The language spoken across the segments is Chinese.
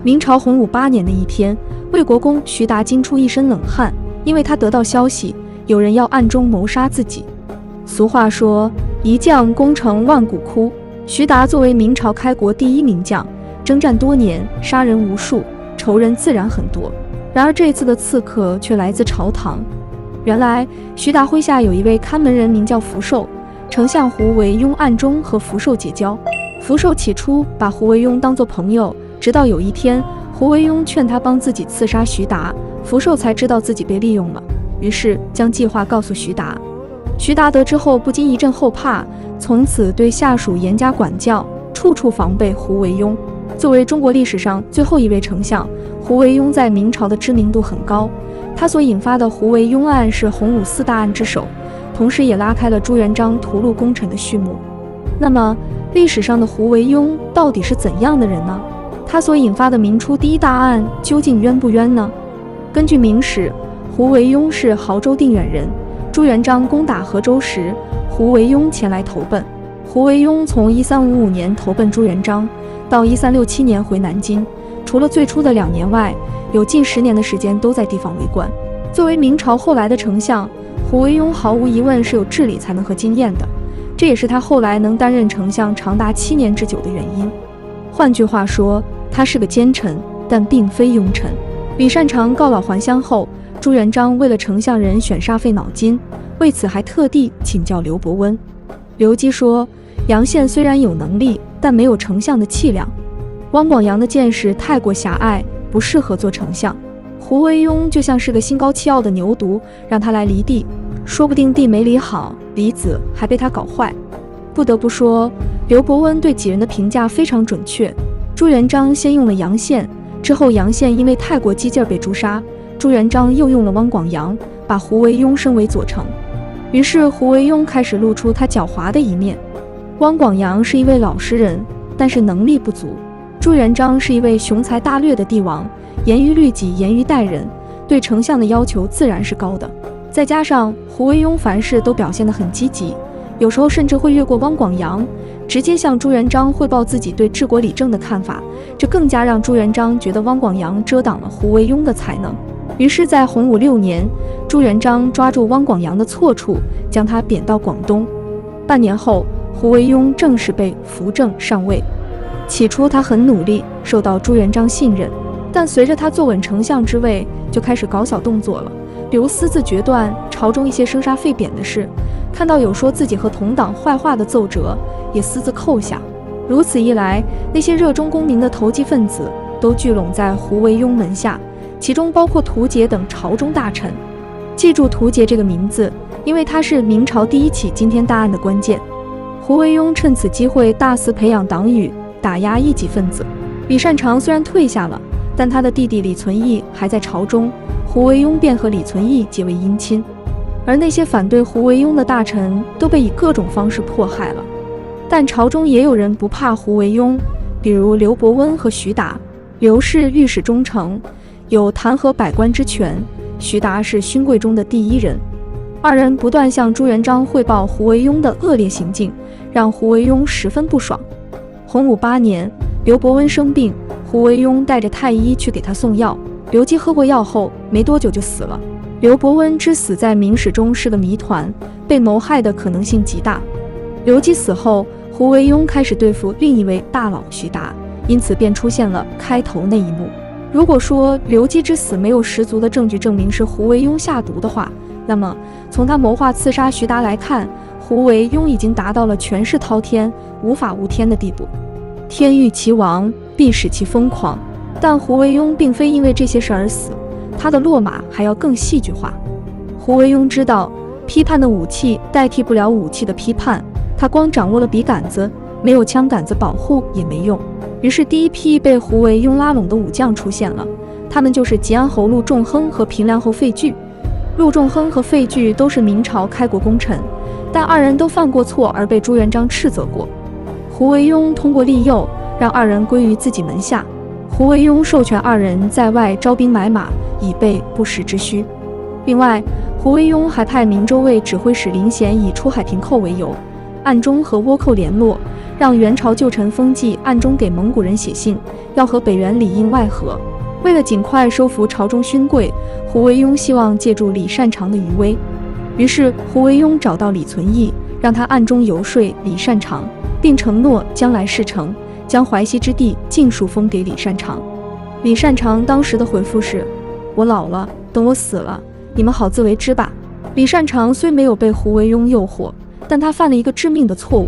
明朝洪武8年的一天，魏国公徐达惊出一身冷汗，因为他得到消息，有人要暗中谋杀自己。俗话说，一将功成万骨枯。徐达作为明朝开国第一名将，征战多年，杀人无数，仇人自然很多。然而这次的刺客却来自朝堂。原来徐达麾下有一位看门人，名叫福寿。丞相胡惟庸暗中和福寿结交，福寿起初把胡惟庸当作朋友，直到有一天胡惟庸劝他帮自己刺杀徐达，福寿才知道自己被利用了，于是将计划告诉徐达。徐达得知后不禁一阵后怕，从此对下属严加管教，处处防备胡惟庸。作为中国历史上最后一位丞相，胡惟庸在明朝的知名度很高，他所引发的胡惟庸案是洪武4大案之首，同时也拉开了朱元璋屠戮功臣的序幕。那么历史上的胡惟庸到底是怎样的人呢？他所引发的明初第1大案究竟冤不冤呢？根据明史，胡惟庸是亳州定远人，朱元璋攻打河州时，胡惟庸前来投奔。胡惟庸从1355年投奔朱元璋到1367年回南京，除了最初的2年外，有近10年的时间都在地方为官。作为明朝后来的丞相，胡惟庸毫无疑问是有治理才能和经验的，这也是他后来能担任丞相长达7年之久的原因。换句话说，他是个奸臣，但并非庸臣。李善长告老还乡后，朱元璋为了丞相人选煞费脑筋，为此还特地请教刘伯温。刘基说，杨宪虽然有能力，但没有丞相的气量。汪广洋的见识太过狭隘，不适合做丞相。胡惟庸就像是个心高气傲的牛犊，让他来犁地，说不定地没犁好，犁子还被他搞坏。不得不说，刘伯温对几人的评价非常准确。朱元璋先用了杨宪，之后杨宪因为太过激进被诛杀，朱元璋又用了汪广洋，把胡惟庸升为左丞。于是胡惟庸开始露出他狡猾的一面。汪广洋是一位老实人，但是能力不足。朱元璋是一位雄才大略的帝王，严于律己，严于待人，对丞相的要求自然是高的。再加上胡惟庸凡事都表现得很积极，有时候甚至会越过汪广洋，直接向朱元璋汇报自己对治国理政的看法，这更加让朱元璋觉得汪广洋遮挡了胡惟庸的才能。于是在洪武6年，朱元璋抓住汪广洋的错处，将他贬到广东。半年后，胡惟庸正式被扶正上位。起初他很努力，受到朱元璋信任，但随着他坐稳丞相之位，就开始搞小动作了，比如私自决断朝中一些生杀废贬的事，看到有说自己和同党坏话的奏折，也私自扣下。如此一来，那些热衷功名的投机分子都聚拢在胡惟庸门下，其中包括屠杰等朝中大臣。记住屠杰这个名字，因为他是明朝第1起惊天大案的关键。胡惟庸趁此机会大肆培养党羽，打压异己分子。李善长虽然退下了，但他的弟弟李存义还在朝中，胡惟庸便和李存义结为姻亲。而那些反对胡惟庸的大臣都被以各种方式迫害了。但朝中也有人不怕胡惟庸，比如刘伯温和徐达。刘氏御史中丞，有弹劾百官之权，徐达是勋贵中的第1人。2人不断向朱元璋汇报胡惟庸的恶劣行径，让胡惟庸十分不爽。洪武8年，刘伯温生病，胡惟庸带着太医去给他送药，刘基喝过药后没多久就死了。刘伯温之死在明史中是个谜团，被谋害的可能性极大。刘基死后，胡惟庸开始对付另一位大佬徐达，因此便出现了开头那一幕。如果说刘基之死没有十足的证据证明是胡惟庸下毒的话，那么从他谋划刺杀徐达来看，胡惟庸已经达到了权势滔天、无法无天的地步。天欲其亡，必使其疯狂。但胡惟庸并非因为这些事而死，他的落马还要更戏剧化。胡惟庸知道，批判的武器代替不了武器的批判，他光掌握了笔杆子，没有枪杆子保护也没用。于是第一批被胡惟庸拉拢的武将出现了，他们就是吉安侯陆仲亨和平凉侯费聚。陆仲亨和费聚都是明朝开国功臣，但2人都犯过错而被朱元璋斥责过。胡惟庸通过利诱，让2人归于自己门下。胡惟庸授权2人在外招兵买马，以备不时之需。另外，胡惟庸还派明州卫指挥使林贤以出海平寇为由，暗中和倭寇联络，让元朝旧臣封季暗中给蒙古人写信，要和北元里应外合。为了尽快收服朝中勋贵，胡惟庸希望借助李善长的余威。于是胡惟庸找到李存义，让他暗中游说李善长，并承诺将来事成，将淮西之地尽数封给李善长。李善长当时的回复是：我老了，等我死了，你们好自为之吧。李善长虽没有被胡惟庸诱惑，但他犯了一个致命的错误。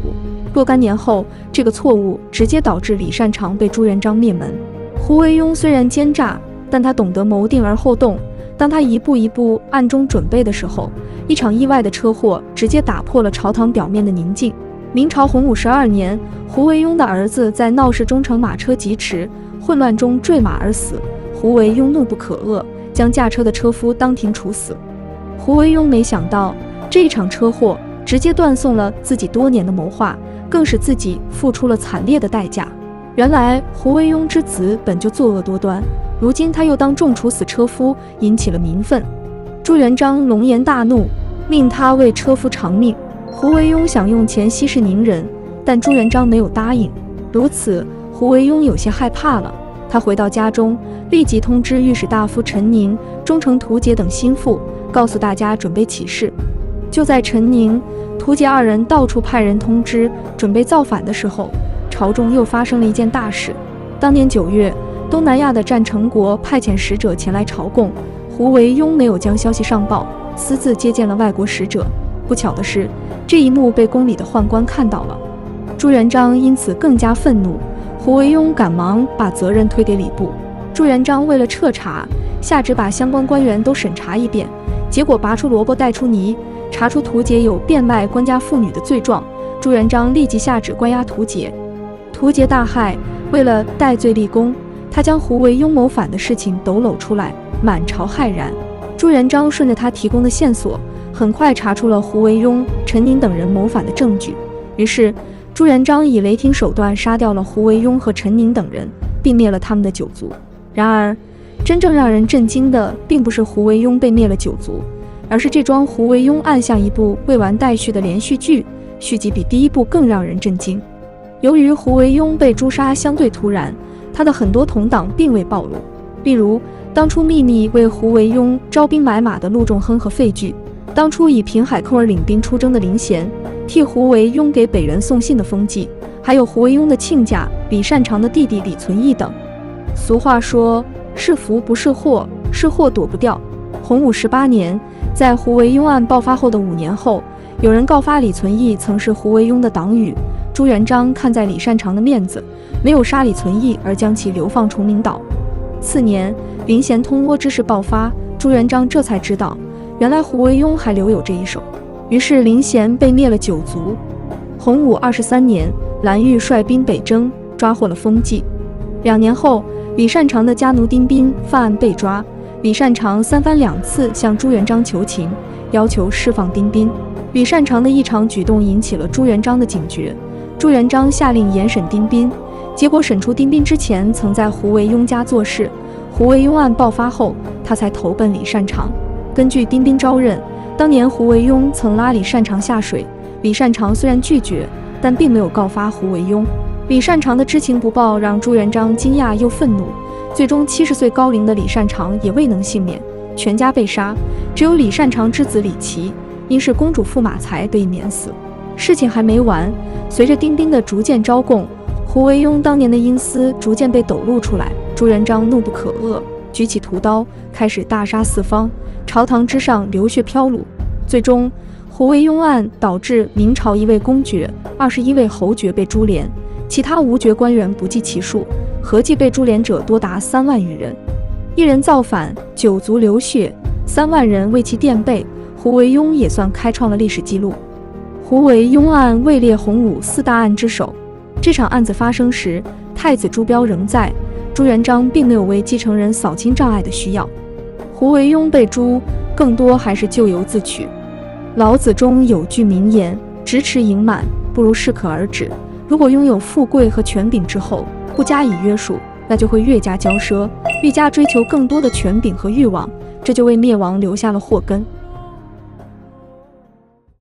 若干年后，这个错误直接导致李善长被朱元璋灭门。胡惟庸虽然奸诈，但他懂得谋定而后动。当他一步一步暗中准备的时候，一场意外的车祸直接打破了朝堂表面的宁静。明朝洪武12年，胡惟庸的儿子在闹市中乘马车疾驰，混乱中坠马而死。胡惟庸怒不可遏，将驾车的车夫当庭处死。胡惟庸没想到，这一场车祸直接断送了自己多年的谋划，更使自己付出了惨烈的代价。原来胡惟庸之子本就作恶多端，如今他又当众处死车夫，引起了民愤。朱元璋龙颜大怒，命他为车夫偿命。胡惟庸想用钱息事宁人，但朱元璋没有答应。如此，胡惟庸有些害怕了。他回到家中，立即通知御史大夫陈宁、忠诚图杰等心腹，告诉大家准备起事。就在陈宁、图杰二人到处派人通知准备造反的时候，朝中又发生了一件大事。当年9月，东南亚的战成国派遣使者前来朝贡，胡惟庸没有将消息上报，私自接见了外国使者。不巧的是，这一幕被宫里的宦官看到了。朱元璋因此更加愤怒，胡惟庸赶忙把责任推给礼部。朱元璋为了彻查，下旨把相关官员都审查一遍，结果拔出萝卜带出泥，查出图杰有变卖官家妇女的罪状。朱元璋立即下旨关押图杰。图杰大骇，为了戴罪立功，他将胡惟庸谋反的事情抖搂出来，满朝骇然。朱元璋顺着他提供的线索，很快查出了胡惟庸、陈宁等人谋反的证据。于是朱元璋以雷霆手段杀掉了胡惟庸和陈宁等人，并灭了他们的九族。然而真正让人震惊的并不是胡惟庸被灭了九族，而是这桩胡惟庸案像一部未完待续的连续剧，续集比第一部更让人震惊。由于胡惟庸被诛杀相对突然，他的很多同党并未暴露，例如当初秘密为胡惟庸招兵买马的陆仲亨和费聚，当初以平海寇而领兵出征的林贤，替胡惟庸给北人送信的封季，还有胡惟庸的亲家李善长的弟弟李存义等。俗话说，是福不是祸，是祸躲不掉。洪武18年，在胡惟庸案爆发后的5年后，有人告发李存义曾是胡惟庸的党羽。朱元璋看在李善长的面子，没有杀李存义，而将其流放崇明岛。次年，林贤通倭之事爆发，朱元璋这才知道，原来胡惟庸还留有这一手。于是林贤被灭了九族。洪武23年，蓝玉率兵北征，抓获了封季。2年后，李善长的家奴丁宾犯案被抓，李善长3番2次向朱元璋求情，要求释放丁宾。李善长的异常举动引起了朱元璋的警觉，朱元璋下令严审丁宾，结果审出丁宾之前曾在胡惟庸家做事，胡惟庸案爆发后，他才投奔李善长。根据丁宾招认，当年胡惟庸曾拉李善长下水，李善长虽然拒绝，但并没有告发胡惟庸。李善长的知情不报让朱元璋惊讶又愤怒，最终70岁高龄的李善长也未能幸免，全家被杀，只有李善长之子李琦因是公主驸马才得以免死。事情还没完，随着丁宾的逐渐招供，胡惟庸当年的阴私逐渐被抖露出来，朱元璋怒不可遏，举起屠刀开始大杀四方，朝堂之上流血飘橹。最终胡惟庸案导致明朝1位公爵、21位侯爵被株连，其他无爵官员不计其数，合计被株连者多达3万余人。一人造反，9族流血，3万人为其垫背，胡惟庸也算开创了历史记录。胡惟庸案位列洪武4大案之首。这场案子发生时，太子朱标仍在，朱元璋并没有为继承人扫清障碍的需要。胡惟庸被诛，更多还是咎由自取。老子中有句名言：直持盈满，不如适可而止。如果拥有富贵和权柄之后，不加以约束，那就会越加骄奢，愈加追求更多的权柄和欲望，这就为灭亡留下了祸根。